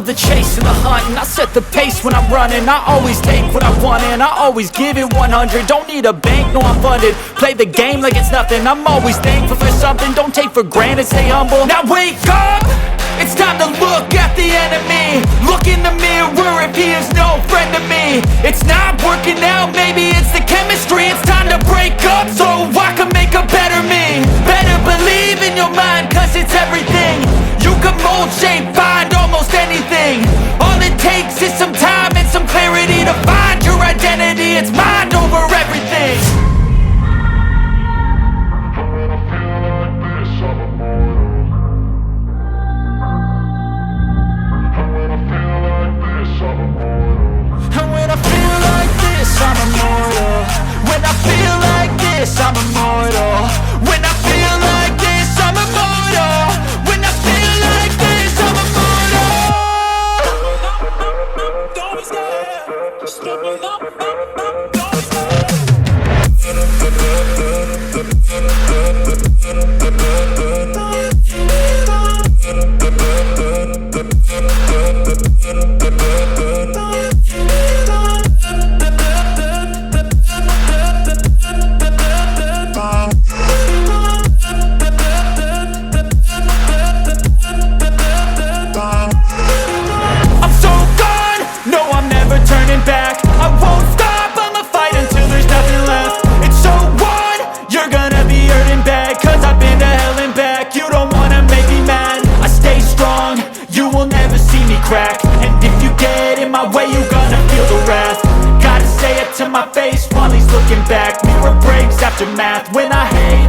love the chase and the hunt, and I set the pace when I'm running. I always take what I want and I always give it 100. Don't need a bank, no I'm funded. Play the game like it's nothing. I'm always thankful for something. Don't take for granted, stay humble. Now wake up! It's time to look at the enemy. Look in the mirror if he is no friend to me. It's not working out, maybe it's the chemistry. It's time to break up so I can make a better me. Better believe in your mind, cause it's everything. You can mold, shape, find almost anything. All it takes is some time and some clarity to find your identity. It's mind over everything. I'm immortal. When I feel like this, I'm immortal. When I feel like this, I'm immortal. When I feel like this, I'm immortal. Don't be scared. Just step it up. Don't be scared. Back. I won't stop, I'ma fight until there's nothing left. It's so on, you're gonna be hurting bad, cause I've been to hell and back. You don't wanna make me mad, I stay strong, you will never see me crack. And if you get in my way, you're gonna feel the wrath. Gotta say it to my face while he's looking back. Mirror breaks after math, when I hate